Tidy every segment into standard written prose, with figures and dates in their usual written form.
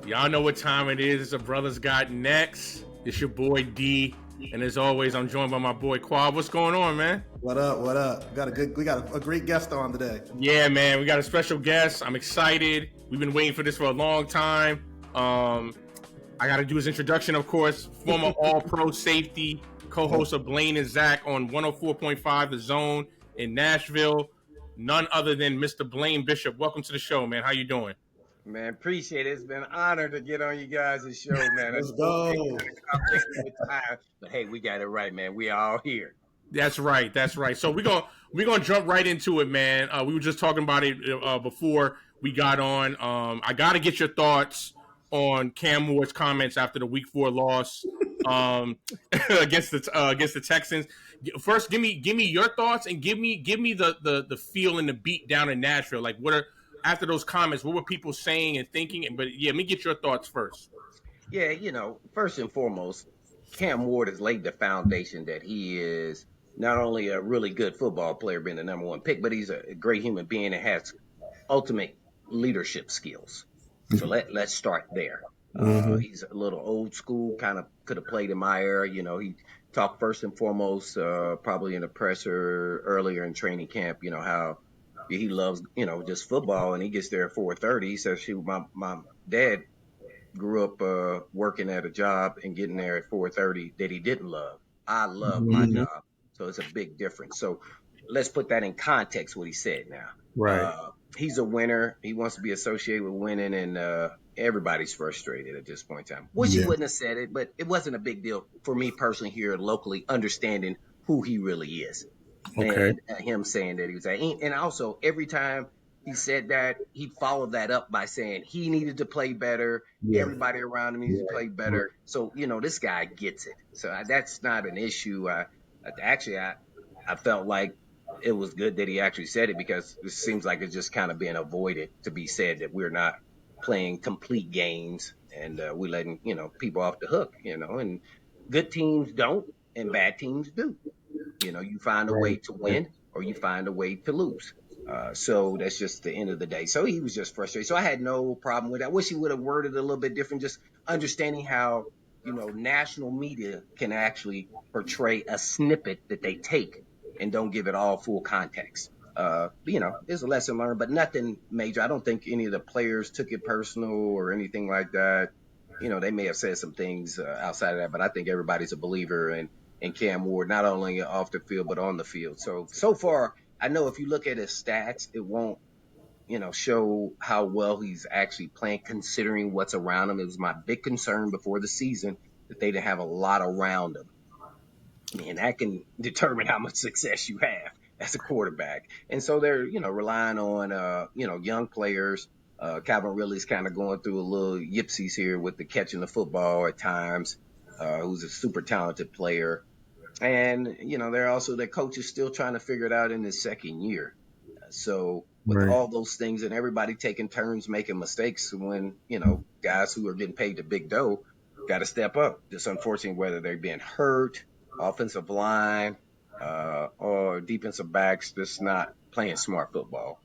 Y'all know what time it is. It's a Brothers Got Next. It's your boy D. And as always, I'm joined by my boy Kwab. What's going on, man? What up? What up? We got a great guest on today. Yeah, man. We got a special guest. I'm excited. We've been waiting for this for a long time. I got to do his introduction, of course. Former All-Pro safety, co-host of Blaine and Zach on 104.5 The Zone in Nashville. None other than Mr. Blaine Bishop. Welcome to the show, man. How you doing? Man, appreciate it. It's been an honor to get on you guys' show, man. Let's go. But hey, we got it right, man. We all here. That's right. So we're gonna jump right into it, man. We were just talking about it before we got on. I gotta get your thoughts on Cam Ward's comments after the Week 4 loss against the Texans. First, give me your thoughts and give me the feel and the beat down in Nashville. Like, after those comments, what were people saying and thinking? But yeah, let me get your thoughts first. Yeah, first and foremost, Cam Ward has laid the foundation that he is not only a really good football player, being the number one pick, but he's a great human being and has ultimate leadership skills. So let's start there. He's a little old school, kind of could have played in my era. He talked first and foremost, probably in the presser earlier in training camp, how he loves, just football, and he gets there at 4:30. He says, shoot, my dad grew up working at a job and getting there at 4:30 that he didn't love. I love my job. So it's a big difference. So let's put that in context, what he said now. Right. He's a winner. He wants to be associated with winning, and everybody's frustrated at this point in time. Wish he wouldn't have said it, but it wasn't a big deal for me personally here locally, understanding who he really is. Okay. And him saying that he was, and also every time he said that, he followed that up by saying he needed to play better. Yeah. Everybody around him needs to play better. So, this guy gets it. So that's not an issue. I felt like it was good that he actually said it, because it seems like it's just kind of being avoided to be said that we're not playing complete games and we're letting, people off the hook, and good teams don't and bad teams do. You find a way to win or you find a way to lose. So that's just the end of the day. So he was just frustrated. So I had no problem with that. I wish he would have worded it a little bit different, just understanding how, national media can actually portray a snippet that they take and don't give it all full context. There's a lesson learned, but nothing major. I don't think any of the players took it personal or anything like that. They may have said some things outside of that, but I think everybody's a believer in Cam Ward, not only off the field, but on the field. So far, I know if you look at his stats, it won't, show how well he's actually playing, considering what's around him. It was my big concern before the season that they didn't have a lot around him. And that can determine how much success you have as a quarterback. And so they're, relying on, young players. Calvin Ridley's kind of going through a little yipsies here with the catching the football at times, who's a super talented player. And, their coach is still trying to figure it out in his second year. So with all those things and everybody taking turns making mistakes, when, guys who are getting paid the big dough got to step up. Just unfortunately, whether they're being hurt, offensive line, or defensive backs, just not playing smart football.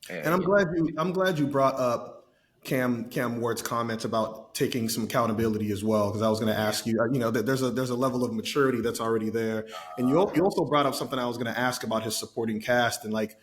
And I'm glad you brought up Cam Ward's comments about taking some accountability as well, because I was going to ask you, that there's a level of maturity that's already there, and you also brought up something I was going to ask about his supporting cast and like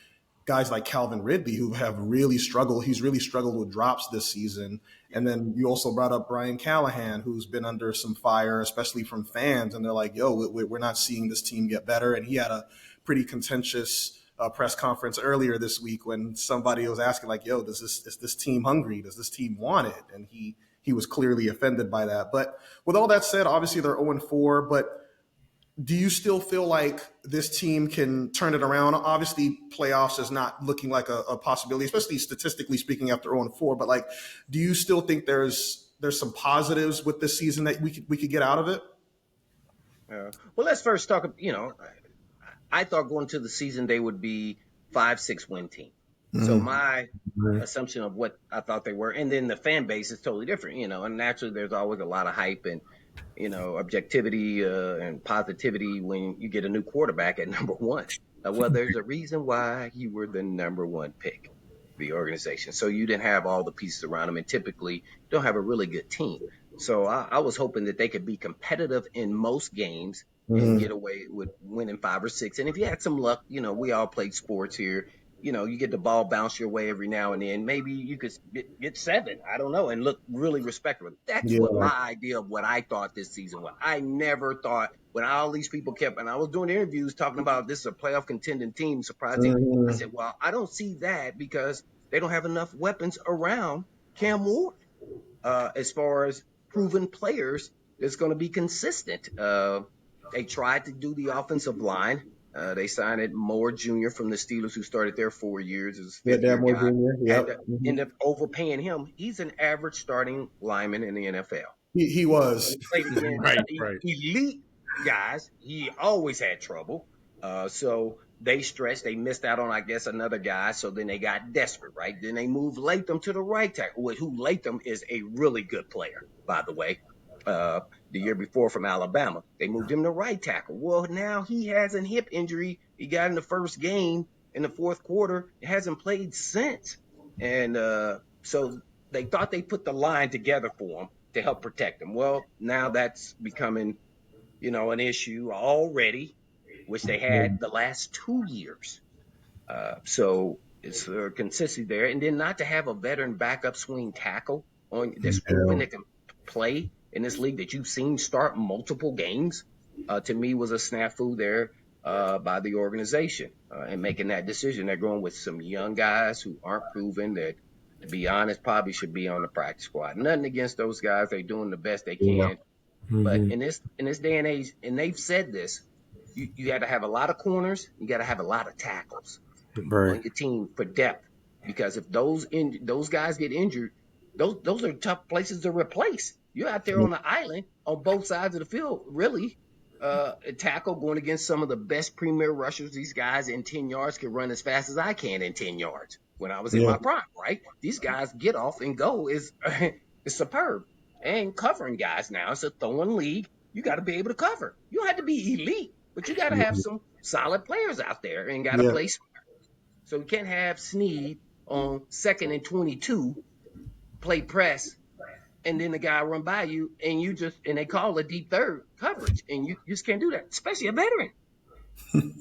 guys like Calvin Ridley who have really struggled. He's really struggled with drops this season, and then you also brought up Brian Callahan, who's been under some fire, especially from fans, and they're like, "Yo, we're not seeing this team get better," and he had a pretty contentious press conference earlier this week when somebody was asking like, "Yo, is this team hungry? Does this team want it?" And he was clearly offended by that. But with all that said, obviously they're 0-4, but do you still feel like this team can turn it around? Obviously, playoffs is not looking like a possibility, especially statistically speaking after 0-4. But like, do you still think there's some positives with this season that we could get out of it? Well, let's first talk. I thought going to the season they would be 5-6 win team. So my assumption of what I thought they were, and then the fan base is totally different, and naturally there's always a lot of hype and, objectivity and positivity when you get a new quarterback at number one. Well, there's a reason why you were the number one pick. the organization. So you didn't have all the pieces around them, and typically you don't have a really good team. So I was hoping that they could be competitive in most games and Mm-hmm. get away with winning 5 or 6. And if you had some luck, we all played sports here. You get the ball bounce your way every now and then. Maybe you could get 7. I don't know, and look really respectable. That's what Yeah. my idea of what I thought this season was. I never thought when all these people kept, and I was doing interviews talking about this is a playoff contending team, surprising. I Mm-hmm. said, well, I don't see that because they don't have enough weapons around Cam Ward as far as proven players that's going to be consistent. They tried to do the offensive line. They signed Ed Moore Jr. from the Steelers, who started there 4 years as a Yeah, 5th-year Dan Moore guy. Jr. Had Yep. to Mm-hmm. end up overpaying him. He's an average starting lineman in the NFL. He was. He played against Right, right. elite guys. He always had trouble. So they stretched. They missed out on, I guess, another guy. So then they got desperate, right? Then they moved Latham to the right tackle, who Latham is a really good player, by the way. The year before from Alabama, they moved him to right tackle. Well, now he has a hip injury. He got in the first game in the fourth quarter. He hasn't played since. And so they thought they put the line together for him to help protect him. Well, now that's becoming, an issue already, which they had the last 2 years. So it's consistency there. And then not to have a veteran backup swing tackle that's proven Yeah. that can play in this league that you've seen start multiple games, to me was a snafu there by the organization and making that decision. They're going with some young guys who aren't proven that, to be honest, probably should be on the practice squad. Nothing against those guys. They're doing the best they Yeah. can. But Mm-hmm. in this day and age, and they've said this, you got to have a lot of corners. You got to have a lot of tackles Right. on your team for depth, because if those guys get injured, those are tough places to replace. You're out there on the island on both sides of the field, really. A tackle going against some of the best premier rushers. These guys in 10 yards can run as fast as I can in 10 yards when I was in Yeah. my prime, right? These guys get off and go is is superb. And covering guys now, it's a throwing league. You got to be able to cover. You don't have to be elite, but you got to have some solid players out there and got to Yeah. play. So we can't have Snead on 2nd and 22 play press, and then the guy run by you and they call a deep third coverage, and you just can't do that, especially a veteran.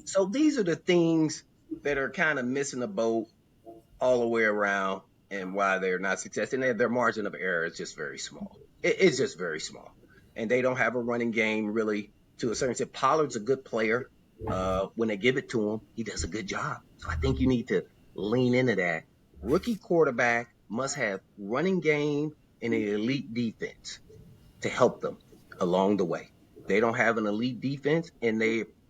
So these are the things that are kind of missing the boat all the way around, and why they're not successful. And their margin of error is just very small. It's just very small, and they don't have a running game really to a certain extent. Pollard's a good player. When they give it to him, he does a good job. So I think you need to lean into that. Rookie quarterback must have running game and an elite defense to help them along the way. They don't have an elite defense, and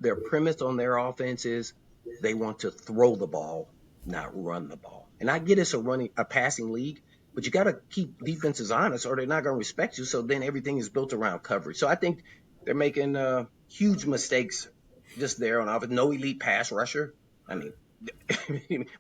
their premise on their offense is they want to throw the ball, not run the ball. And I get it's a passing league, but you got to keep defenses honest, or they're not going to respect you. So then everything is built around coverage. So I think they're making huge mistakes just there on offense. No elite pass rusher. I mean,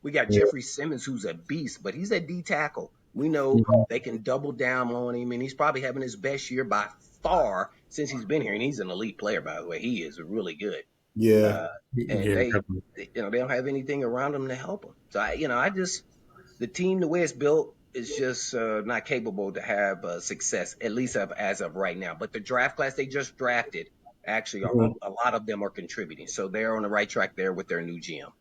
we got Jeffrey Simmons, who's a beast, but he's a D tackle. We know they can double down on him, and he's probably having his best year by far since he's been here. And he's an elite player, by the way. He is really good. Yeah. Uh, and Yeah, definitely. they don't have anything around them to help them. So the team, the way it's built, is just not capable to have success, at least as of right now. But the draft class they just drafted, actually, a lot of them are contributing. So they're on the right track there with their new GM.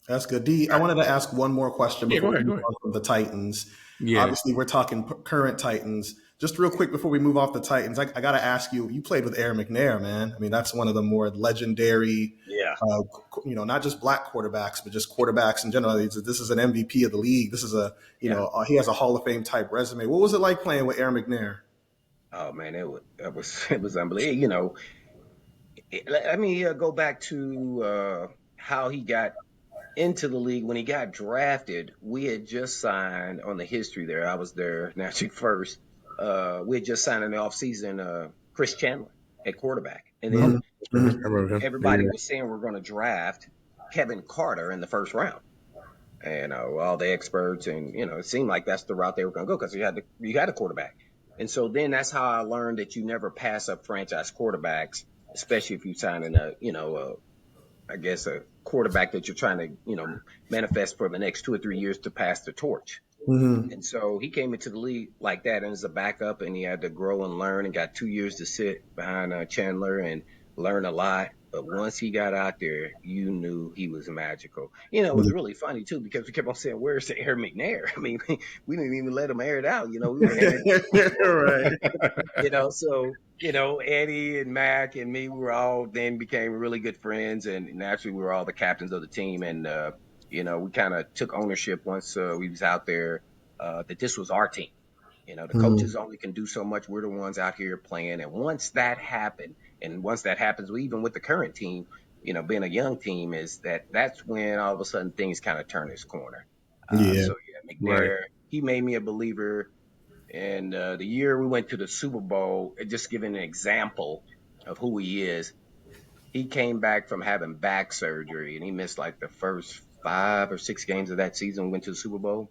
That's good. D, I wanted to ask one more question Yeah, before go we ahead, go move ahead. on from the Titans. Yeah. Obviously, we're talking current Titans. Just real quick before we move off the Titans, I got to ask you, you played with Aaron McNair, man. I mean, that's one of the more legendary, Yeah. not just black quarterbacks, but just quarterbacks in general. This is an MVP of the league. This is he has a Hall of Fame type resume. What was it like playing with Aaron McNair? Oh man, it was unbelievable. Let me go back to how he got into the league. When he got drafted, we had just signed on the history there. I was there naturally first. We had just signed in the offseason Chris Chandler at quarterback. And then I remember him. everybody was saying we're going to draft Kevin Carter in the first round. And all the experts, and it seemed like that's the route they were going to go, because you had a quarterback. And so then that's how I learned that you never pass up franchise quarterbacks, especially if you sign in a quarterback that you're trying to, manifest for the next 2 or 3 years to pass the torch. Mm-hmm. And so he came into the league like that and as a backup, and he had to grow and learn and got 2 years to sit behind Chandler and learn a lot. But once he got out there, you knew he was magical. It was really funny too because we kept on saying, "Where's the Air McNair?" I mean, we didn't even let him air it out. We were airing Right. So Eddie and Mac and me, we were all then became really good friends, and naturally we were all the captains of the team, and we kind of took ownership once we was out there that this was our team. The coaches only can do so much. We're the ones out here playing, and once that happened, even with the current team, being a young team, that's when all of a sudden things kind of turn its corner. Yeah. McNair, he made me a believer. And the year we went to the Super Bowl, just giving an example of who he is, he came back from having back surgery and he missed like the first 5 or 6 games of that season. We went to the Super Bowl.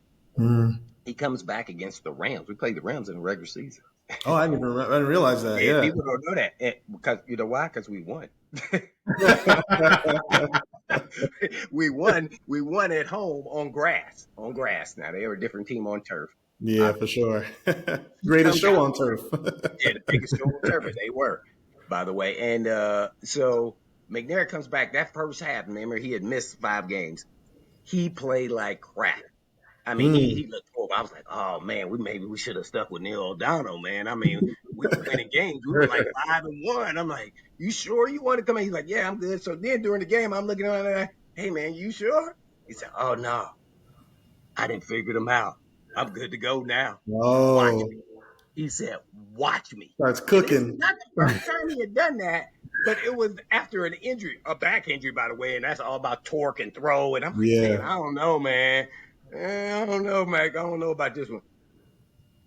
He comes back against the Rams. We played the Rams in the regular season. Oh, I didn't realize that. Yeah. People don't know that because you know why? Because we won. We won at home on grass. Now they were a different team on turf. Yeah, for sure. Greatest show on turf. Yeah, the biggest show on turf. They were, by the way. And so McNair comes back that first half. Remember, he had missed 5 games. He played like crap. I mean, he looked horrible. I was like, oh man, we should have stuck with Neil O'Donnell, man. I mean, we were winning games. We were like 5-1. I'm like, you sure you want to come in? He's like, yeah, I'm good. So then during the game, I'm looking around and hey man, you sure? He said, oh no, I didn't figure them out. I'm good to go now. Oh. Watch me. He said, watch me. Starts cooking. Not the first time he had done that, but it was after an injury, a back injury, by the way, and that's all about torque and throw. And I'm like, man, I don't know, man. I don't know, Mac. I don't know about this one.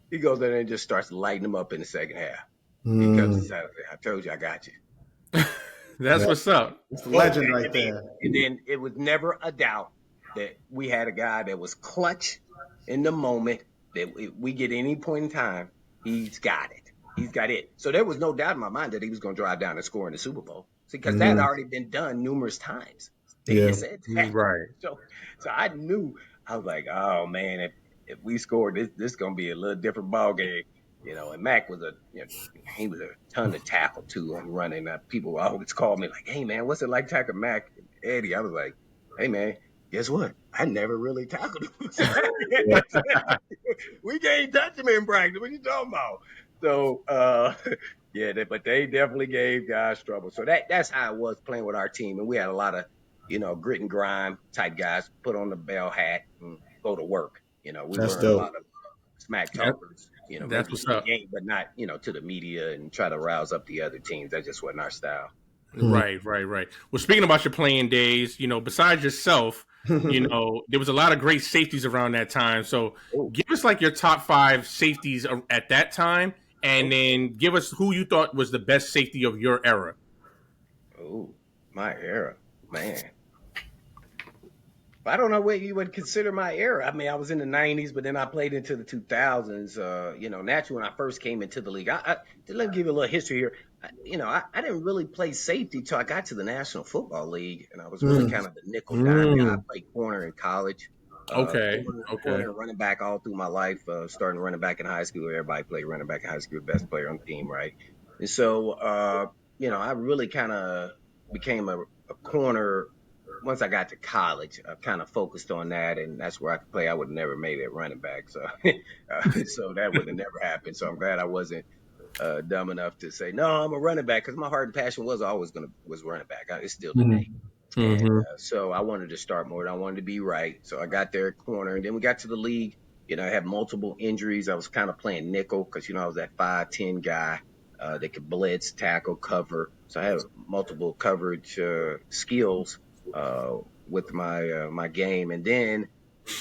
He goes in there and just starts lighting them up in the second half. He comes inside and says, I told you I got you. That's what's up. It's a legend right there. And then it was never a doubt that we had a guy that was clutch in the moment, that if we get any point in time, he's got it. He's got it. So there was no doubt in my mind that he was going to drive down and score in the Super Bowl. Because that had already been done numerous times. They said that. Right. So I knew. I was like, oh man, if we scored, this is gonna be a little different ball game, And Mac was he was a ton to tackle too on running. People always call me like, hey man, what's it like tackling Mac and Eddie? I was like, hey man, guess what? I never really tackled him. We can't touch him in practice. What you talking about? So but they definitely gave guys trouble. So that's how it was playing with our team, and we had a lot of grit and grime type guys, put on the bell hat and go to work. We learned a lot of smack talkers, that's what's up. Game, but not, to the media and try to rouse up the other teams. That just wasn't our style. Right. Well, speaking about your playing days, besides yourself, there was a lot of great safeties around that time. So give us like your top 5 safeties at that time, and then give us who you thought was the best safety of your era. Oh, my era, man. I don't know what you would consider my era. I mean, I was in the 90s, but then I played into the 2000s. Naturally, when I first came into the league, let me give you a little history here. I didn't really play safety till I got to the National Football League, and I was really kind of the nickel dime guy. I played corner in college. Okay. Corner, running back all through my life, starting running back in high school. Everybody played running back in high school, best player on the team, right? And so, I really kind of became a corner. Once I got to college, I kind of focused on that, and that's where I could play. I would have never made it running back, so so that would have never happened. So I'm glad I wasn't dumb enough to say no, I'm a running back, because my heart and passion was always was running back. It's still today. And so I wanted to start more, and I wanted to be right. So I got there at corner, and then we got to the league. I had multiple injuries. I was kind of playing nickel because I was that 5'10" guy that could blitz, tackle, cover. So I had multiple coverage skills with my game. And then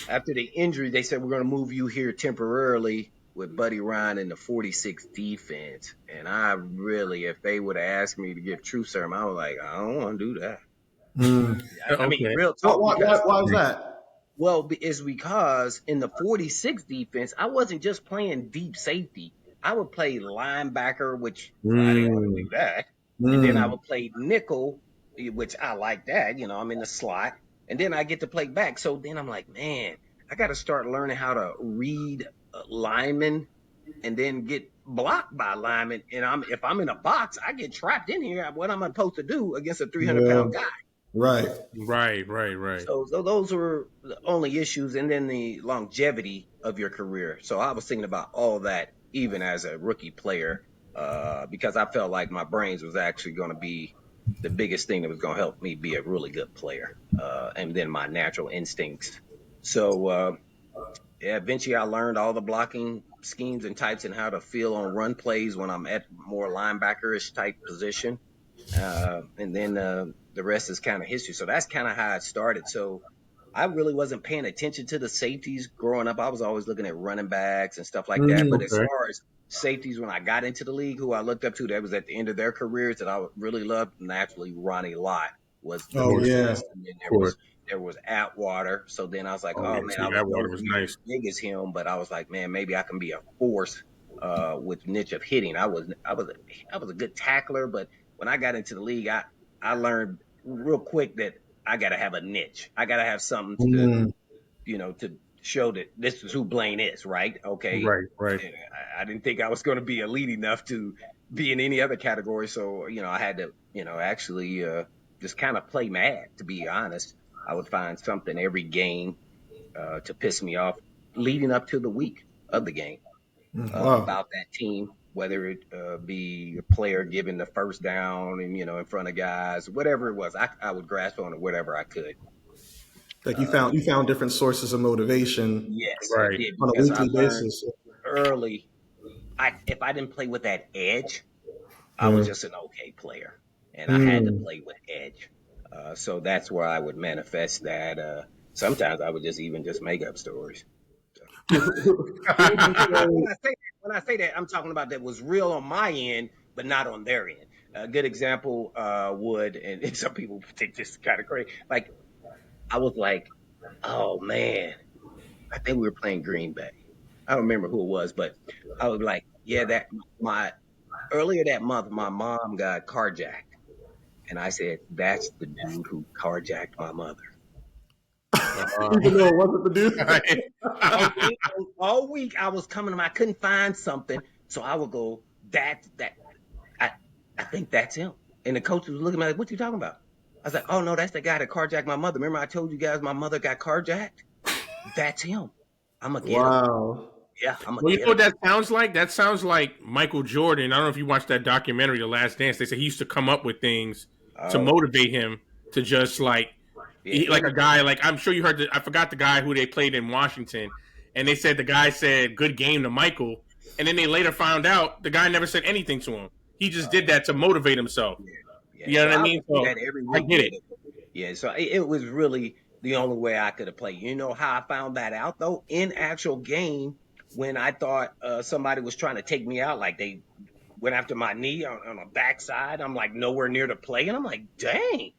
after the injury, they said, we're going to move you here temporarily with Buddy Ryan in the 46 defense. And I really, if they would have asked me to give truth serum, I was like, I don't want to do that. I mean, real talk. Why is that? Well, it's because in the 46 defense, I wasn't just playing deep safety. I would play linebacker, which I didn't want to do that. And then I would play nickel which I like that. I'm in the slot, and then I get to play back. So then I'm like, man, I got to start learning how to read linemen and then get blocked by linemen. And if I'm in a box, I get trapped in here. What am I supposed to do against a 300-pound guy? Right. Right. So those were the only issues, and then the longevity of your career. So I was thinking about all that even as a rookie player, because I felt like my brains was actually going to be the biggest thing that was going to help me be a really good player, and then my natural instincts. So yeah, eventually I learned all the blocking schemes and types and how to feel on run plays when I'm at more linebackerish type position. And then the rest is kind of history. So that's kind of how it started. So I really wasn't paying attention to the safeties growing up. I was always looking at running backs and stuff like that. But as Okay. far as safeties, when I got into the league, who I looked up to, that was at the end of their careers that I really loved. Naturally, Ronnie Lott was the Oh yeah. first. And then there was Atwater. So then I was like, oh man, I was Atwater nowhere was near nice. as big as him, but I was like, man, maybe I can be a force with niche of hitting. I was a good tackler, but when I got into the league, I learned real quick that I got to have a niche. I got to have something to show that this is who Blaine is, right? Okay. Right. I didn't think I was going to be elite enough to be in any other category. So, I had to, actually just kind of play mad, to be honest. I would find something every game to piss me off leading up to the week of the game Wow. about that team, whether it be a player giving the first down and, in front of guys, whatever it was, I would grasp on it, whatever I could. Like you found different sources of motivation Yes, I Right. did, on a because I weekly learned basis. early. If I didn't play with that edge, I was Mm. just an okay player, and I had to Mm. play with edge. So that's where I would manifest that. Sometimes I would just even just make up stories. And when I say that, I'm talking about that was real on my end, but not on their end. A good example and some people think this is kind of crazy. Like I was like, oh man, I think we were playing Green Bay. I don't remember who it was, but I was like, yeah, that my earlier that month, my mom got carjacked, and I said, that's the dude who carjacked my mother. Even though it wasn't the dude. All week I was coming to him, I couldn't find something, so I would go, I I think that's him. And the coach was looking at me like, what you talking about? I was like, oh no, that's the guy that carjacked my mother. Remember I told you guys my mother got carjacked? That's him. I'm gonna get him. Wow. Yeah, I'm gonna Well, you get know him. what that sounds like? That sounds like Michael Jordan. I don't know if you watched that documentary, The Last Dance. They said he used to come up with things to Oh, motivate him to just yeah, like a guy. Like I'm sure you heard. I forgot the guy who they played in Washington, and they said the guy said "good game" to Michael, and then they later found out the guy never said anything to him. He just did that to motivate himself. yeah, yeah. You know So what I I mean? would do So that every I week get with it. it. Yeah, so it was really the only way I could have played. You know how I found that out though? In actual game, when I thought somebody was trying to take me out, like they went after my knee on the backside. I'm like nowhere near the play, and I'm like, dang,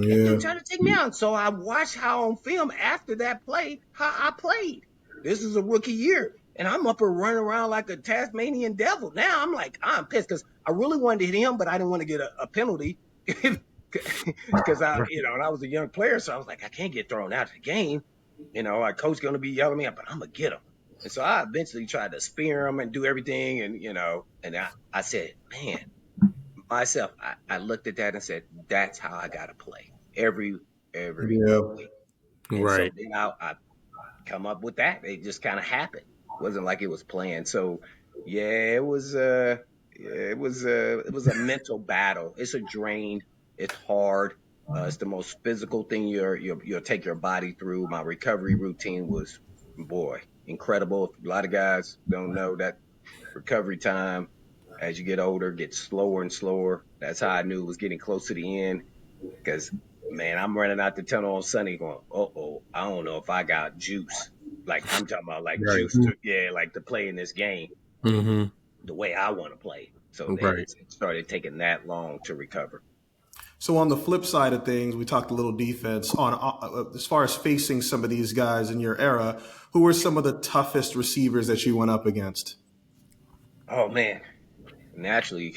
that Yeah. dude tried to take me out. So I watched how on film after that play how I played. This is a rookie year, and I'm up and running around like a Tasmanian devil. Now I'm like, I'm pissed because I really wanted to hit him, but I didn't want to get a penalty. Because and I was a young player, so I was like, I can't get thrown out of the game. Our coach gonna be yelling at me, but I'm gonna get him. And so I eventually tried to spear him and do everything, and I said, man, myself, I looked at that and said, that's how I gotta play every Yeah. week. And so Right. then I come up with that. It just kind of happened. It wasn't like it was planned. So yeah, it was a mental battle. It's a drain. It's hard. It's the most physical thing you'll take your body through. My recovery routine was, boy, incredible. A lot of guys don't know that recovery time as you get older gets slower and slower. That's how I knew it was getting close to the end because, man, I'm running out the tunnel on Sunday going, I don't know if I got juice. Like I'm talking about like Right. juice like to play in this game Mm-hmm. the way I want to play. So Right. it started taking that long to recover. So on the flip side of things, we talked a little defense on as far as facing some of these guys in your era. Who were some of the toughest receivers that you went up against? Oh man. naturally,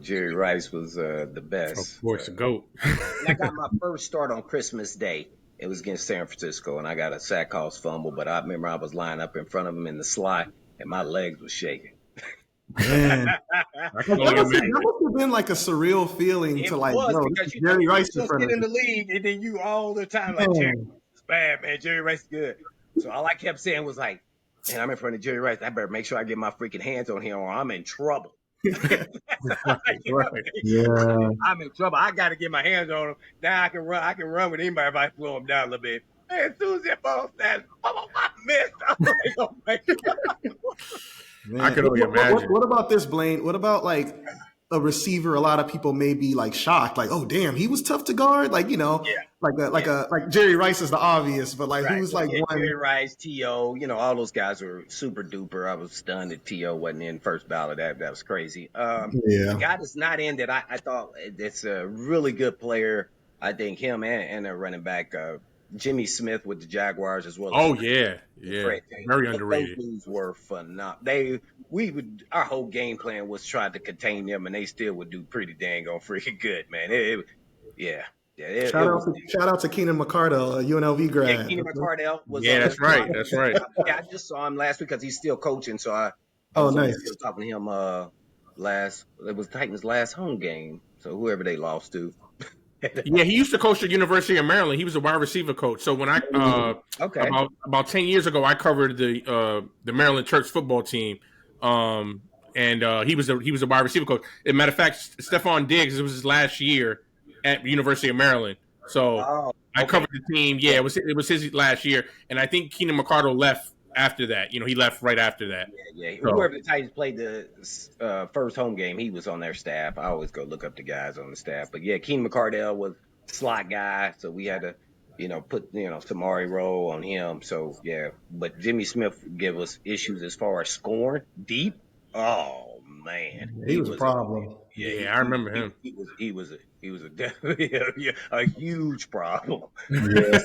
Jerry Rice was the Of best. course, the GOAT. And I got my first start on Christmas Day. It was against San Francisco, and I got a sack house fumble. But I remember I was lying up in front of him in the slot, and my legs were shaking. Man, I can that only must imagine. have been like a surreal feeling It to like, was bro, this because is Jerry you Rice in just front get of in you. the league, and then you all the time like Jerry Man. Rice is bad, man. Jerry Rice is good. So all I kept saying was like, man, I'm in front of Jerry Rice. I better make sure I get my freaking hands on him, or I'm in trouble. Right. Yeah. I'm in trouble. I got to get my hands on him. Now I can run. I can run with anybody if I slow him down a little bit. Man, as soon as that ball snaps, I missed. I'm like, oh my god. I Man, can only imagine. what about this, Blaine? What about like a receiver? A lot of people may be like shocked, like, "Oh, damn, he was tough to guard." Like, Yeah, like Jerry Rice is the obvious, but like, right. who's Well, like yeah, one? Jerry Rice, T.O., all those guys were super duper. I was stunned that T.O. wasn't in first ballot. That was crazy. The Yeah. guy that's not in that I thought that's a really good player. I think him and their running back, Jimmy Smith with the Jaguars, as well as Oh yeah, yeah. Fred Taylor. Very Those underrated. dudes were phenomenal. Our whole game plan was trying to contain them, and they still would do pretty dang on freaking good, man. Yeah, it was. Shout out to Keenan McCardell, a UNLV Yeah, grad. Keenan McCardell was Yeah, on there. that's right. That's right. Yeah, I just saw him last week because he's still coaching. So I Oh, was on nice. still talking to him it was Titans' last home game. So whoever they lost to. Yeah, he used to coach at University of Maryland. He was a wide receiver coach. So when I Okay. about 10 years ago, I covered the Maryland Terps football team, and he was a wide receiver coach. As a matter of fact, Stephon Diggs, it was his last year at University of Maryland. So Oh, I okay. covered the team. Yeah, it was his last year, and I think Keenan McCardell left after that. He left right after that. Yeah. So Whoever the Titans played the first home game, he was on their staff. I always go look up the guys on the staff. But yeah, Keenan McCardell was slot guy, so we had to, put Samari Rowe on him. So yeah, but Jimmy Smith give us issues as far as scoring deep. Oh man, He he was a was problem. yeah, yeah, I remember him. he was a definitely a huge problem. Yeah.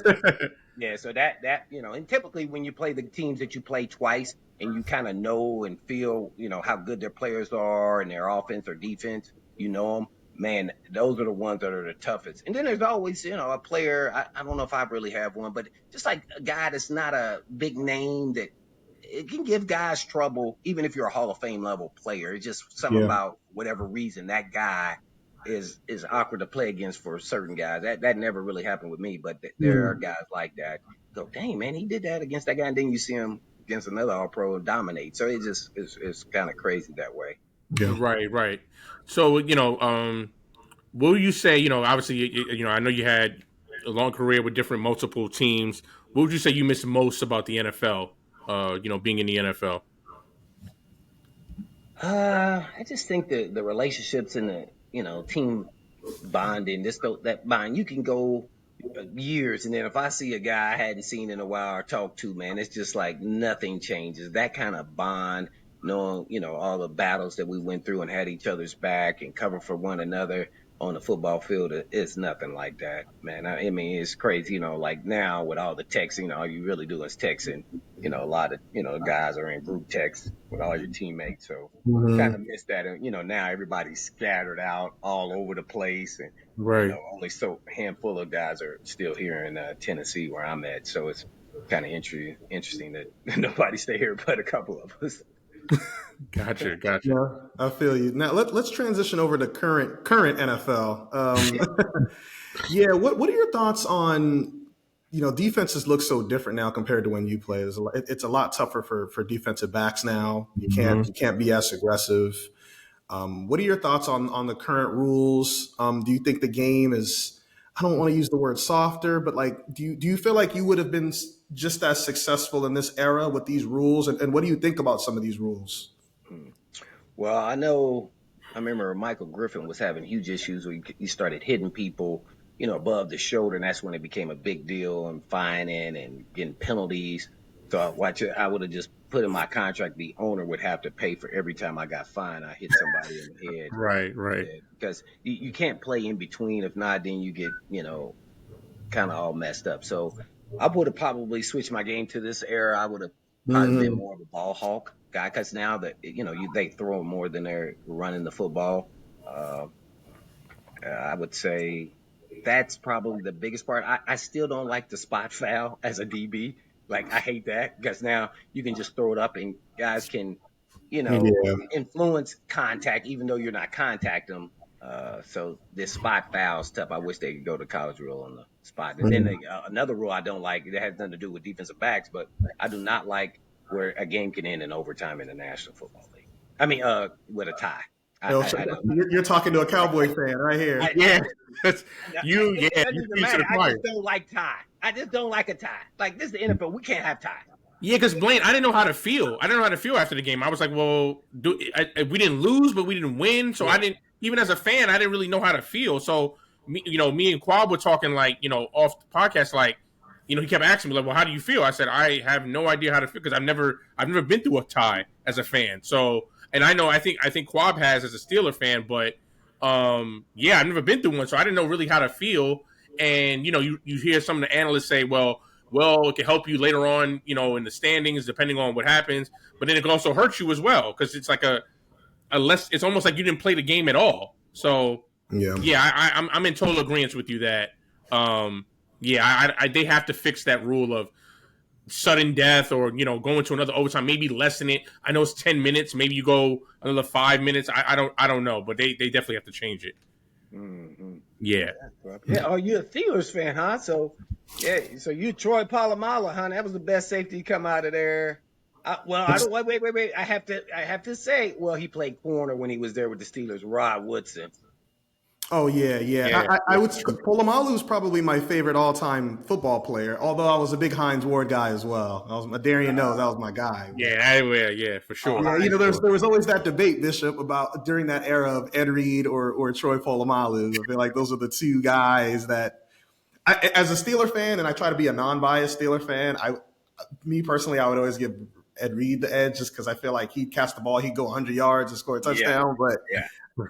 Yeah, so and typically when you play the teams that you play twice and you kind of know and feel, how good their players are and their offense or defense, them, man, those are the ones that are the toughest. And then there's always, a player, I don't know if I really have one, but just like a guy that's not a big name that it can give guys trouble, even if you're a Hall of Fame level player. It's just something Yeah. about whatever reason that guy is awkward to play against for certain guys. That never really happened with me, but there are guys like that. Go, dang man, he did that against that guy, and then you see him against another All Pro and dominate. So it just it's kind of crazy that way. Yeah. Right. So what would you say? Obviously, I know you had a long career with different multiple teams. What would you say you miss most about the NFL? Being in the NFL. I just think the relationships and the team bonding, that bond, you can go years, and then if I see a guy I hadn't seen in a while or talked to, man, it's just like nothing changes. That kind of bond, knowing all the battles that we went through and had each other's back and cover for one another on the football field, it's nothing like that, man. I mean, it's crazy, like now with all the texting, all you really do is texting. A lot of guys are in group text with all your teammates, so kind of miss that. And now everybody's scattered out all over the place, and Right. only so handful of guys are still here in Tennessee where I'm at. So it's kind of interesting that nobody stay here but a couple of us. Gotcha. Yeah, I feel you. Now let's transition over to current NFL. Yeah, what are your thoughts on defenses look so different now compared to when you played? It's a lot tougher for defensive backs now. You can't be as aggressive. What are your thoughts on the current rules? Do you think the game is? I don't want to use the word softer, but like, do you feel like you would have been just as successful in this era with these rules? And what do you think about some of these rules? Well, I remember Michael Griffin was having huge issues where he started hitting people, above the shoulder, and that's when it became a big deal and fining and getting penalties. So I would have just put in my contract the owner would have to pay for every time I got fined. I hit somebody in the head. Right. Yeah, because you can't play in between. If not, then you get, kind of all messed up. So I would have probably switched my game to this era. I would have probably been more of a ball hawk. guy, because now that they throw more than they're running the football. Uh, I would say that's probably the biggest part. I still don't like the spot foul as a DB. Like I hate that because now you can just throw it up and guys can, Yeah. influence contact even though you're not contacting them. So this spot foul stuff, I wish they could go to college rule on the spot. And then another rule I don't like, it has nothing to do with defensive backs, but I do not like where a game can end in overtime in the National Football League. I mean, with a tie. I don't. You're talking to a Cowboy fan right here. Yeah, You you doesn't preach to matter. the I choir. just don't like tie. I just don't like a tie. Like this is the NFL. We can't have ties. Yeah, because Blaine, I didn't know how to feel. I didn't know how to feel after the game. I was like, well, we didn't lose, but we didn't win. So I didn't, even as a fan, I didn't really know how to feel. So me and Kwab were talking like, off the podcast, like, he kept asking me like, well, how do you feel? I said, I have no idea how to feel because I've never been through a tie as a fan. So, and I think Kwab has as a Steeler fan, but yeah, I've never been through one, so I didn't know really how to feel. And you hear some of the analysts say, well, it can help you later on, in the standings, depending on what happens. But then it can also hurt you as well because it's like a less. It's almost like you didn't play the game at all. So yeah, I'm in total agreement with you that they have to fix that rule of sudden death or going to another overtime, maybe lessen it. I know it's 10 minutes, maybe you go another 5 minutes. I don't know, but they definitely have to change it. Mm-hmm. Yeah. Oh, you're a Steelers fan, huh? So so you Troy Polamalu, huh? That was the best safety to come out of there. I don't wait. I have to say, well, he played corner when he was there with the Steelers. Rod Woodson. Oh yeah. I would. Polamalu is probably my favorite all-time football player. Although I was a big Hines Ward guy as well. Darian knows that was my guy. Yeah, for sure. Yeah, there was always that debate, Bishop, about during that era of Ed Reed or Troy Polamalu. I feel like those are the two guys that, as a Steeler fan, and I try to be a non-biased Steeler fan. Me personally, I would always give Ed Reed the edge just because I feel like he'd catch the ball, he'd go 100 yards and score a touchdown. But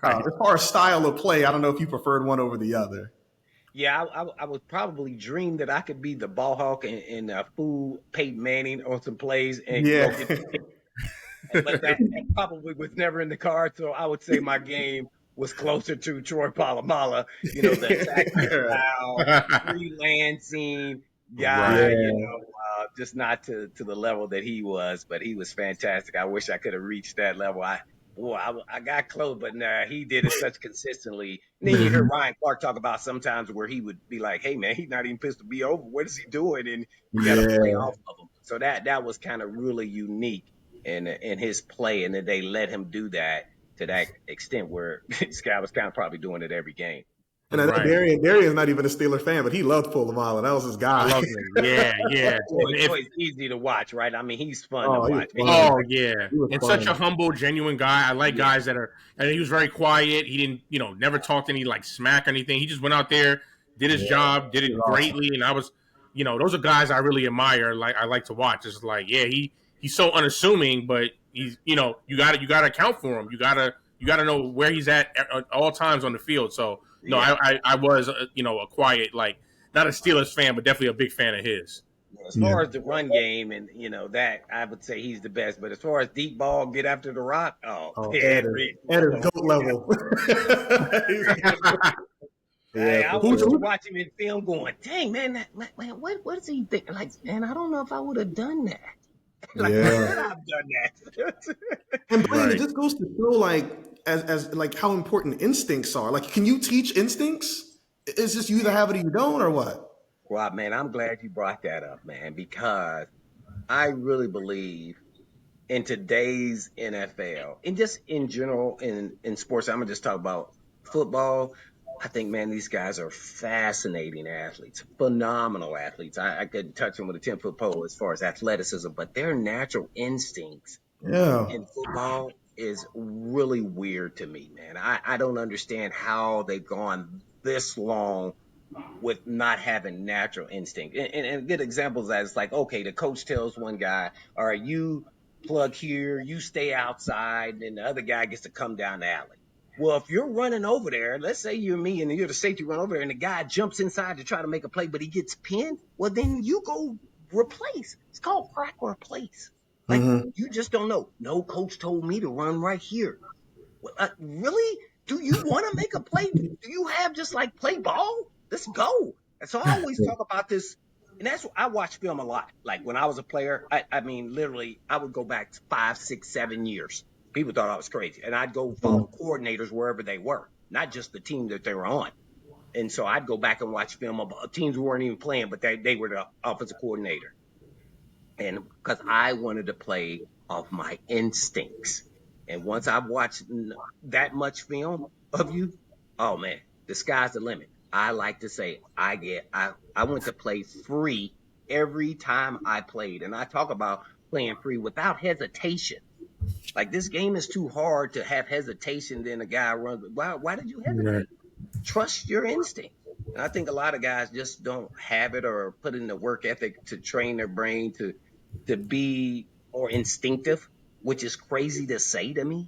as far as style of play, I don't know if you preferred one over the other. Yeah, I would probably dream that I could be the ball hawk and fool Peyton Manning on some plays. And but that probably was never in the cards. So I would say my game was closer to Troy Polamalu, the sack freelancing guy, Right. just not to the level that he was, but he was fantastic. I wish I could have reached that level. I got close, but nah, he did it such consistently. And then you hear Ryan Clark talk about sometimes where he would be like, hey man, he's not even pissed to be over. What is he doing? And you got to play off of him. So that was kind of really unique in his play. And then they let him do that to that extent where this guy was kind of probably doing it every game. And I know Darian's not even a Steeler fan, but he loved Polamalu. That was his guy. I love him. Yeah. It's easy to watch, right? I mean, he's fun to watch. And such a humble, genuine guy. I like guys that are, and he was very quiet. He didn't, never talked any like smack or anything. He just went out there, did his job, did it greatly. And I was, those are guys I really admire. Like I like to watch. It's like, he's so unassuming, but he's, you gotta account for him. You gotta know where he's at all times on the field. So. No, I was, a quiet, like, not a Steelers fan, but definitely a big fan of his. As far as the run game and, that, I would say he's the best. But as far as deep ball, get after the rock, Ed is GOAT level. I was watching him in film going, dang, man, what is he thinking? Like, man, I don't know if I would have done that. Like, I've done that. And Blaine, it just goes to show, like, as like how important instincts are. Like, can you teach instincts? It's just you either have it or you don't, or what? Well, man, I'm glad you brought that up, man, because I really believe in today's NFL and just in general in sports. I'm gonna just talk about football. I think, man, these guys are fascinating athletes, phenomenal athletes. I couldn't touch them with a 10-foot pole as far as athleticism, but their natural instincts in football is really weird to me, man. I don't understand how they've gone this long with not having natural instinct. And good examples that it's like, okay, the coach tells one guy, all right, you plug here, you stay outside, and the other guy gets to come down the alley. Well, if you're running over there, let's say you're me and you're the safety, run over there and the guy jumps inside to try to make a play, but he gets pinned, well, then you go replace. It's called crack or replace. Like, you just don't know. No coach told me to run right here. Well, really? Do you want to make a play? Do you have just like play ball? Let's go. And so I always talk about this. And that's I watch film a lot. Like when I was a player, I mean, literally, I would go back 5, 6, 7 years. People thought I was crazy. And I'd go follow coordinators wherever they were, not just the team that they were on. And so I'd go back and watch film about teams who weren't even playing, but they were the offensive coordinator. And because I wanted to play off my instincts. And once I've watched that much film of you, oh man, the sky's the limit. I like to say I went to play free every time I played. And I talk about playing free without hesitation. Like this game is too hard to have hesitation. Then a guy runs. Why did you hesitate? Trust your instinct. And I think a lot of guys just don't have it or put in the work ethic to train their brain to be more instinctive, which is crazy to say to me.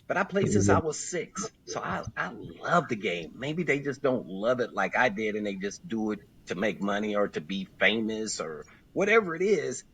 But I played since I was 6. So I love the game. Maybe they just don't love it like I did and they just do it to make money or to be famous or whatever it is.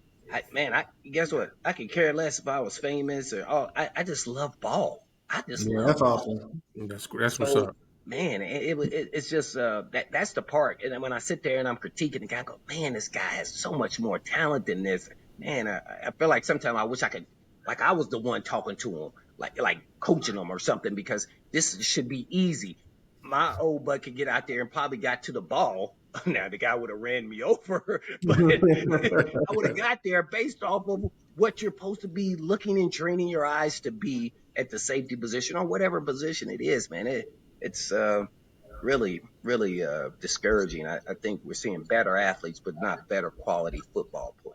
Guess what? I could care less if I was famous or I just love ball. I just love that's ball. awesome. That's what's up. Man, it's just that's the part. And then when I sit there and I'm critiquing the guy, I go, man, this guy has so much more talent than this. Man, I feel like sometimes I wish I could, like I was the one talking to him, like coaching him or something, because this should be easy. My old bud could get out there and probably got to the ball. Now the guy would have ran me over, but I would have got there based off of what you're supposed to be looking and training your eyes to be at the safety position or whatever position it is, man. It's really, really discouraging. I think we're seeing better athletes, but not better quality football play.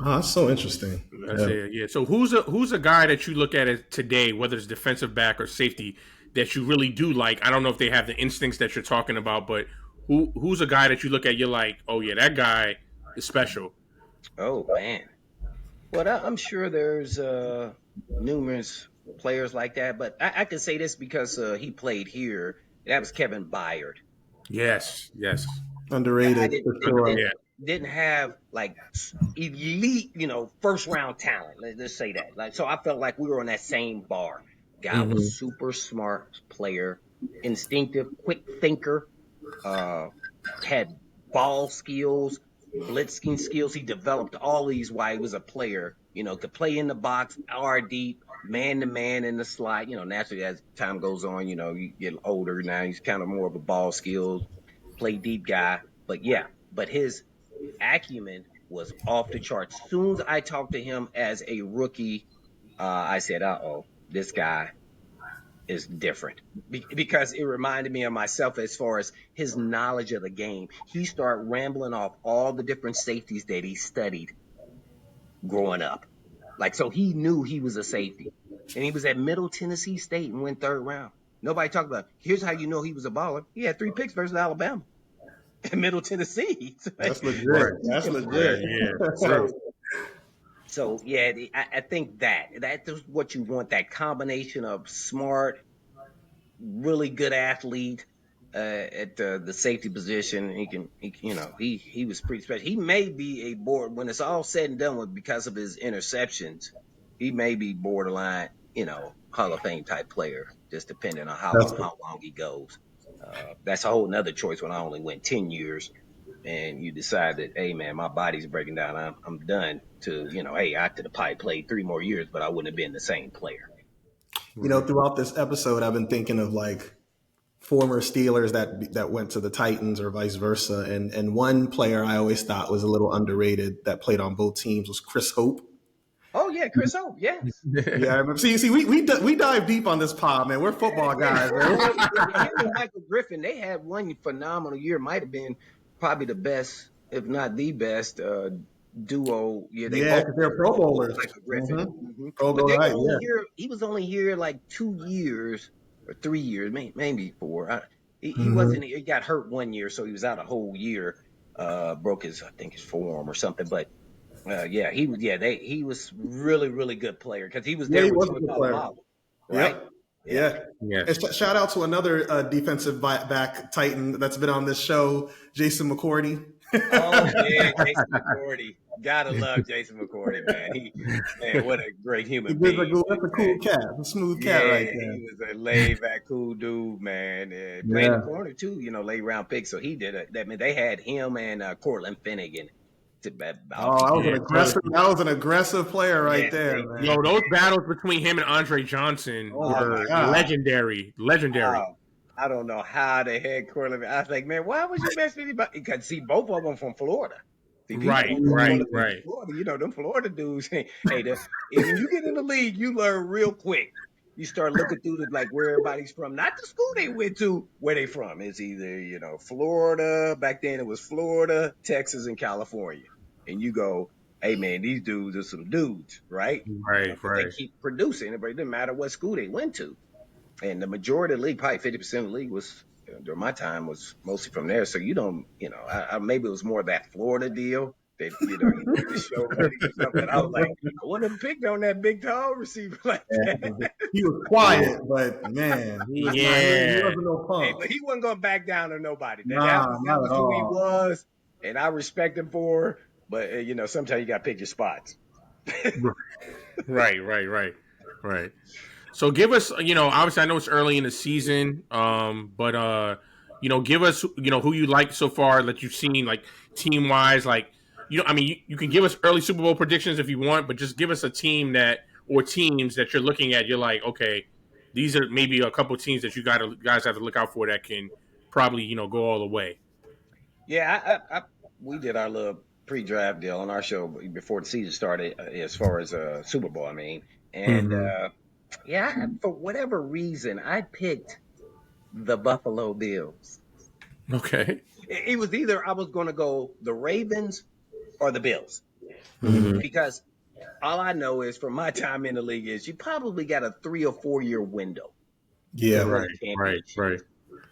Oh, that's so interesting. That's it. Yeah. So who's a guy that you look at it today, whether it's defensive back or safety, that you really do like? I don't know if they have the instincts that you're talking about, but who's a guy that you look at, you're like, oh yeah, that guy is special. Oh man. Well, I'm sure there's numerous players like that, but I can say this because he played here. That was Kevin Byard. Yes. Underrated. Didn't have like elite, first round talent. Let's say that. Like, so I felt like we were on that same bar. Guy was super smart player, instinctive, quick thinker, had ball skills, blitzing skills. He developed all these while he was a player. Could play in the box, R deep, man to man in the slot. Naturally as time goes on, you get older now. He's kind of more of a ball skills, play deep guy. But his acumen was off the charts. Soon as I talked to him as a rookie, I said, this guy is different, because it reminded me of myself as far as his knowledge of the game. He started rambling off all the different safeties that he studied growing up. Like, so he knew he was a safety, and he was at Middle Tennessee State and went 3rd round. Nobody talked about, here's how you know he was a baller. He had 3 picks versus Alabama. Middle Tennessee. That's legit. That's legit. Yeah. So yeah, I think that's what you want. That combination of smart, really good athlete at the safety position. He was pretty special. He may be a board when it's all said and done with, because of his interceptions. He may be borderline, Hall of Fame type player, just depending on how long he goes. That's a whole nother choice when I only went 10 years and you decide that, hey man, my body's breaking down. I'm done to, hey, I could have probably played 3 more years, but I wouldn't have been the same player. Throughout this episode, I've been thinking of like former Steelers that went to the Titans or vice versa. And one player I always thought was a little underrated that played on both teams was Chris Hope. Oh yeah, Chris Hope, yes. Yeah, see, we dive deep on this pod, man. We're football guys, man. Him and Michael Griffin, they had one phenomenal year. Might have been probably the best, if not the best, duo. Yeah, they're Pro Bowlers. Michael Griffin. Pro Bowler, right? Yeah. He was only here like 2 years or 3 years, maybe 4. He wasn't. He got hurt 1 year, so he was out a whole year. Broke his forearm or something, but. He was really, really good player because he was there. He was a good player. Right? Yeah. And shout out to another defensive back Titan that's been on this show, Jason McCourty. Oh yeah, Jason McCourty. Gotta love Jason McCourty, man. Man, what a great human being, That's a man. cool cat, a smooth cat Yeah, right there. he was a laid back, cool dude, man. Playing the Yeah. corner too, late round pick. So he did it. I mean, they had him and Cortland Finnegan Oh, off the Yeah, that was an aggressive player right Yes, there, they man. did. yo, those battles between him and Andre Johnson Oh Oh my my were God. God. legendary. Oh, I don't know how they had Cortland. I was like, man, why would you mess with anybody? Because see, both of them from Florida. See, people Right, don't right, want to think of right. Florida. Them Florida dudes. Hey, when you get in the league, you learn real quick. You start looking through like where everybody's from, not the school they went to, where they from. It's either Florida. Back then it was Florida, Texas, and California. And you go, hey man, these dudes are some dudes, right? Right, Because they right. keep producing. It didn't matter what school they went to. And the majority of the league, probably 50% of the league was during my time was mostly from there. So you don't, maybe it was more of that Florida deal that he wanted to show that he was something. I was like, I wouldn't have picked on that big tall receiver like that. He was quiet, but man, he Yeah. wasn't no Hey, punk. but he wasn't gonna back down to nobody. That Nah, that not was at who he all. was, and I respect him for. But sometimes you got to pick your spots. Right. So give us, obviously I know it's early in the season, but give us, who you like so far that you've seen, like team wise, like you can give us early Super Bowl predictions if you want, but just give us a team or teams that you're looking at. You're like, okay, these are maybe a couple of teams that guys have to look out for that can probably go all the way. Yeah, we did our little pre-draft deal on our show before the season started, as far as Super Bowl. I mean, and Mm-hmm. yeah, for whatever reason, I picked the Buffalo Bills. Okay. It was either I was going to go the Ravens or the Bills Mm-hmm. because all I know is from my time in the league is you probably got a 3 or 4 year window to Yeah. win Right, a championship, right.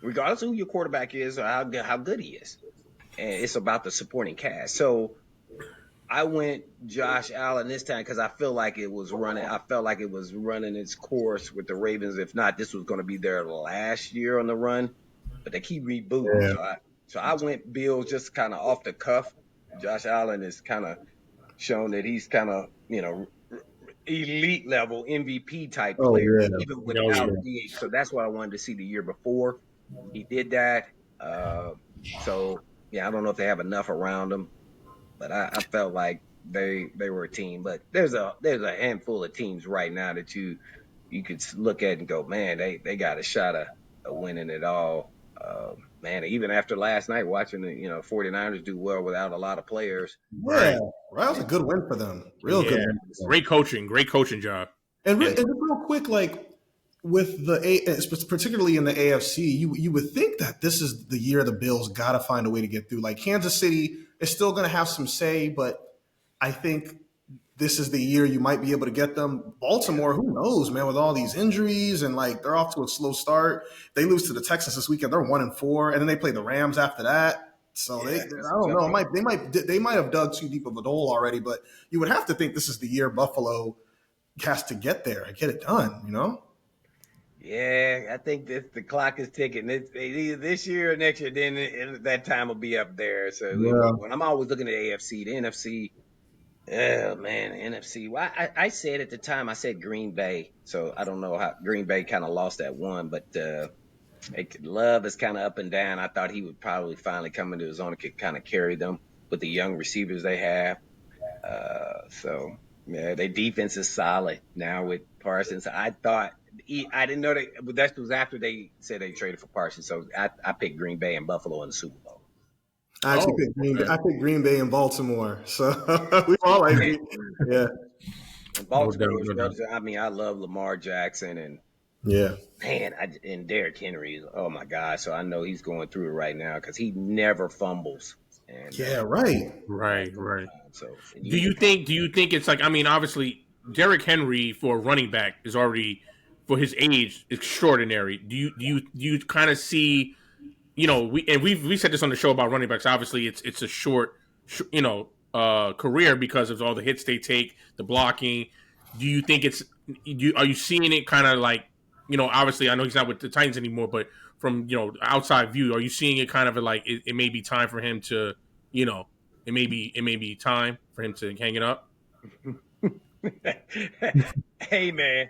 regardless of who your quarterback is or how good he is. And it's about the supporting cast. So I went Josh Allen this time because I feel like it was running. I felt like it was running its course with the Ravens. If not, this was going to be their last year on the run. But they keep rebooting. Yeah. So I went Bills just kind of off the cuff. Josh Allen has kind of shown that he's kind of elite level MVP type Oh player, yeah. even Oh yeah. without DH. So that's what I wanted to see the year before. He did that. So yeah, I don't know if they have enough around him, but I felt like they were a team. But there's a handful of teams right now that you could look at and go, man, they got a shot of winning it all. Man, even after last night watching the 49ers do well without a lot of players. Yeah. Right. That was a good win for them. Real good Yeah. win for them. Great coaching job. And just real quick, like with particularly in the AFC, you would think that this is the year the Bills got to find a way to get through. Like Kansas City is still going to have some say, but I think this is the year you might be able to get them. Baltimore, who knows, man, with all these injuries and like they're off to a slow start. They lose to the Texans this weekend. They're 1-4, and then they play the Rams after that. So I don't know. They might have dug too deep of a hole already, but you would have to think this is the year Buffalo has to get there and get it done. Yeah, I think the clock is ticking. It's either this year or next year. Then that time will be up there. So Yeah. when I'm always looking at the AFC, the NFC. Oh man, the NFC. Well, I said at the time, I said Green Bay. So I don't know how Green Bay kind of lost that one, but Love is kind of up and down. I thought he would probably finally come into his own and could kind of carry them with the young receivers they have. So yeah, their defense is solid now with Parsons. I didn't know but that was after they said they traded for Parsons. So I picked Green Bay and Buffalo in the Super Bowl. I actually picked Green Bay. I picked Green Bay and Baltimore. So we all like it. Yeah. And Baltimore No was doubt. I mean, I love Lamar Jackson and Yeah. man, and Derrick Henry. Oh my God! So I know he's going through it right now because he never fumbles. And Yeah, right. Right. so Do you think it's like, I mean, obviously Derrick Henry for a running back is already, for his age, extraordinary. Do you kind of see, we said this on the show about running backs. Obviously it's a short career because of all the hits they take, the blocking. Do you think are you seeing it kind of like, obviously I know he's not with the Titans anymore, but from outside view, are you seeing it kind of like it may be time for him to it may be time for him to hang it up. Hey man,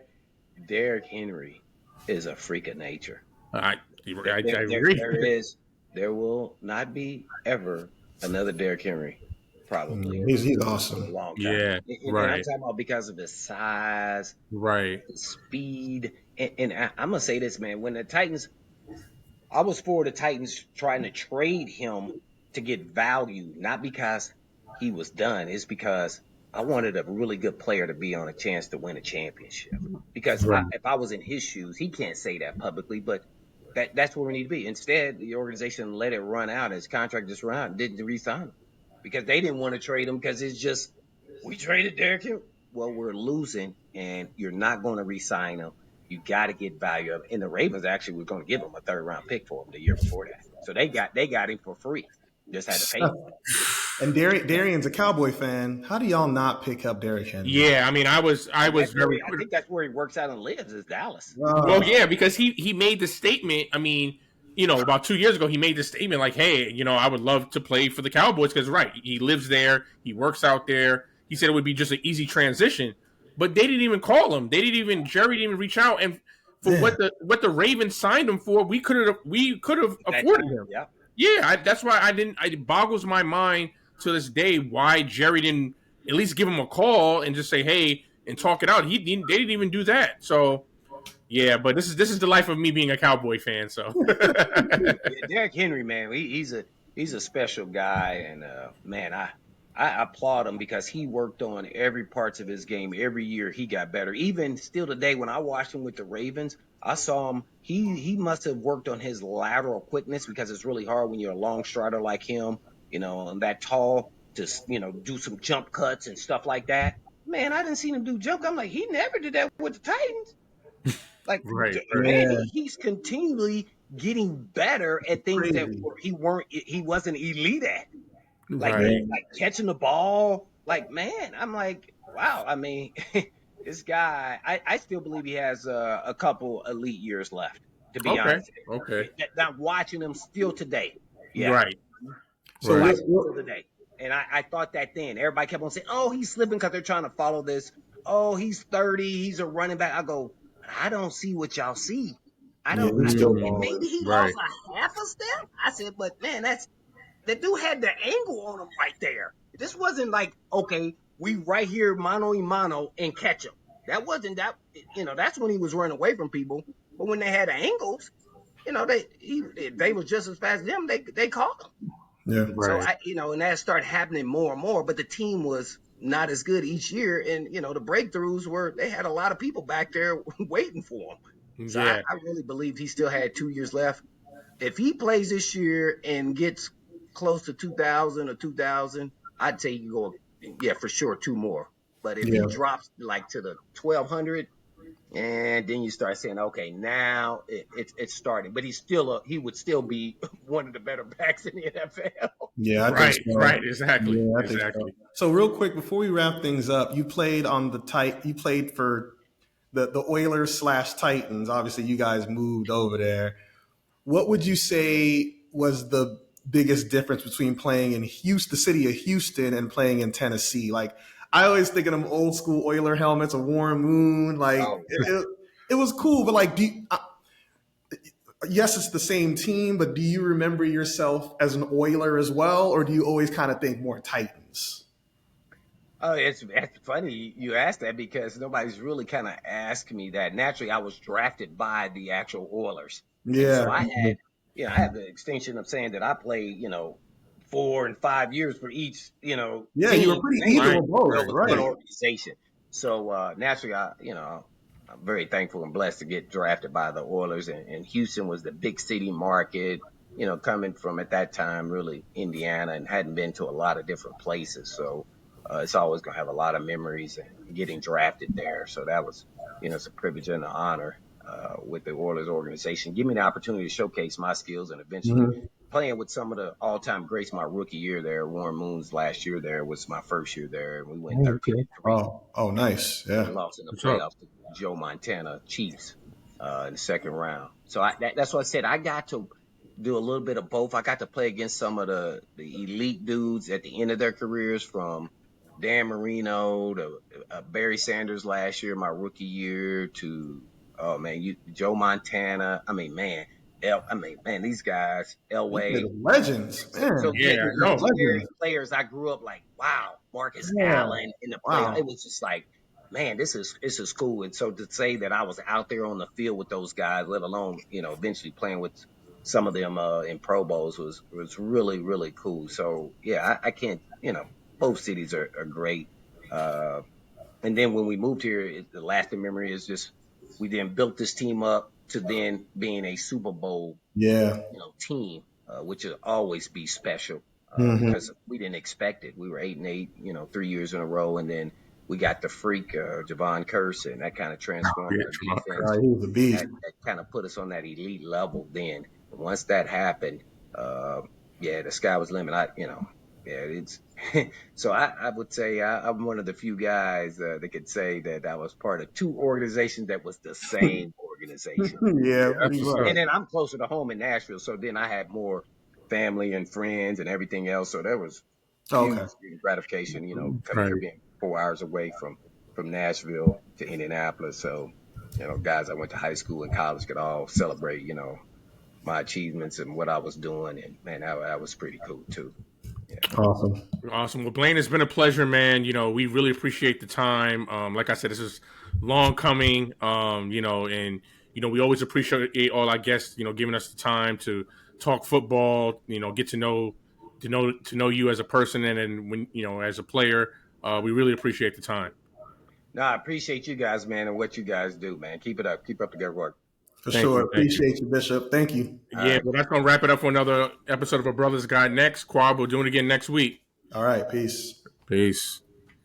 Derrick Henry is a freak of nature. I There, agree. there will not be ever another Derrick Henry, probably He's in a awesome. long time. Yeah, And I'm right, talking about because of his size, right, his speed, and I'm gonna say this, man. When the Titans, I was for the Titans trying to trade him to get value, not because he was done. It's because I wanted a really good player to be on a chance to win a championship. Because right, if I was in his shoes, he can't say that publicly, but that's where we need to be. Instead, the organization let it run out. His contract just ran out and didn't re-sign him because they didn't want to trade him because it's just we traded Derrick Henry. Well, we're losing, and you're not going to re-sign him. You got to get value of it. And the Ravens actually were going to give him a 3rd-round pick for him the year before that, so they got him for free. Just had to pay him. And Darian's a Cowboy fan. How do y'all not pick up Derrick Henry? yeah. I mean, I was very. I think that's where he works out and lives is Dallas. Well, yeah, because he made the statement. I mean, about 2 years ago, he made the statement like, "Hey, I would love to play for the Cowboys because, right, he lives there, he works out there." He said it would be just an easy transition, but they didn't even call him. Jerry didn't even reach out, and for what the Ravens signed him for, we could have afforded him. Yeah, Yeah, that's why I didn't. It boggles my mind to this day why Jerry didn't at least give him a call and just say, "Hey," and talk it out. They didn't even do that. So. Yeah, but this is the life of me being a Cowboy fan. So, Derrick Henry, man, he's a special guy, and man, I applaud him because he worked on every parts of his game. Every year he got better. Even still today, when I watched him with the Ravens, I saw him. He must have worked on his lateral quickness because it's really hard when you're a long strider like him, and that tall to do some jump cuts and stuff like that. Man, I didn't see him do jump. I'm like, he never did that with the Titans. Like, right. man, he's continually getting better at things that Crazy. he wasn't elite at. Like, Right. like catching the ball. Like, man, I'm like, wow. I mean, this guy, I still believe he has a couple elite years left, to be Okay. honest. Okay. I'm watching him still today. Yeah. Right. So Right. Watching him still today. And I thought that then. Everybody kept on saying, oh, he's slipping because they're trying to follow this. Oh, he's 30. He's a running back. I go, I don't see what y'all see. I Yeah, don't. he's still And balling. maybe he Right. lost a half a step. I said, but man, that dude had the angle on him right there. This wasn't like, okay, we right here mano a mano and catch him. That wasn't that. That's when he was running away from people. But when they had the angles, they was just as fast as him. They caught him. Yeah. So Right. and that started happening more and more. But the team was not as good each year, and the breakthroughs were they had a lot of people back there waiting for him. So Yeah. I really believed he still had 2 years left. If he plays this year and gets close to 2,000 or 2,000, I'd say you go, yeah, for sure, 2 more. But if he Yeah. drops like to the 1,200, and then you start saying, okay, now it's starting. But he would still be one of the better backs in the NFL. Yeah, I think Right. so. Right. Exactly. Yeah, I think so. Exactly. So real quick before we wrap things up, you played You played for the Oilers / Titans. Obviously, you guys moved over there. What would you say was the biggest difference between playing in Houston, the city of Houston, and playing in Tennessee? Like, I always think of them old school Oiler helmets, a warm moon. Like, Oh, it was cool, but like, yes, it's the same team, but do you remember yourself as an Oiler as well, or do you always kind of think more Titans? oh, it's funny you asked that because nobody's really kind of asked me that. Naturally, I was drafted by the actual Oilers, and Yeah, so I had the extension of saying that I played, 4 and 5 years for each, yeah, you were team. pretty Name even Right. with both, it was one right? organization. So naturally, I'm very thankful and blessed to get drafted by the Oilers, and Houston was the big city market. Coming from at that time really Indiana and hadn't been to a lot of different places, so it's always going to have a lot of memories and getting drafted there. So that was, it's a privilege and an honor with the Oilers organization. Give me the opportunity to showcase my skills and eventually Mhm. playing with some of the all-time greats. My rookie year there, Warren Moon's last year there was my first year there, and we went 13-3 Oh, nice. Yeah. and lost in the What's up? playoffs to Joe Montana Chiefs in the second round. So that's what I said. I got to. do a little bit of both. I got to play against some of the elite dudes at the end of their careers, from Dan Marino to Barry Sanders last year, my rookie year, to oh man, Joe Montana. I mean, man, these guys, They're Elway. the legends, So man. Yeah, getting no. legendary Legends. players, I grew up like, wow, Marcus Yeah. Allen in the playoff. It Wow. was just like, man, this is cool. And so to say that I was out there on the field with those guys, let alone, eventually playing with some of them in Pro Bowls was really, really cool. So yeah, I can't, both cities are great. Uh, and then when we moved here, the lasting memory is just we then built this team up to then being a Super Bowl, Yeah. team, which will always be special Mm-hmm. because we didn't expect it. We were 8-8, 3 years in a row, and then we got the freak Javon Curse, and that kind of transformed Yeah, our Javon defense. Curse. He was a beast. That kind of put us on that elite level. Then once that happened, yeah, the sky was the limit. Yeah, it's so I would say I'm one of the few guys that could say that I was part of two organizations that was the same organization. Yeah, That's pretty what's much. up. And then I'm closer to home in Nashville, so then I had more family and friends and everything else. So that was Okay. huge gratification, coming Right. here, being 4 hours away from Nashville to Indianapolis. So, guys I went to high school and college could all celebrate, my achievements and what I was doing. And man, that was pretty cool too. Yeah. Awesome. Awesome. Well, Blaine, it's been a pleasure, man. We really appreciate the time. Like I said, this is long coming. And we always appreciate all our guests, giving us the time to talk football. Get to know you as a person, and then when as a player. We really appreciate the time. No, I appreciate you guys, man, and what you guys do, man. Keep it up. Keep up the good work. For Thank sure. you. Thank you. Appreciate you, Bishop. Thank you. All Yeah, right. well, that's gonna wrap it up for another episode of A Brother's Guide. Next, Kwab, we'll do it again next week. All right. Peace. Peace.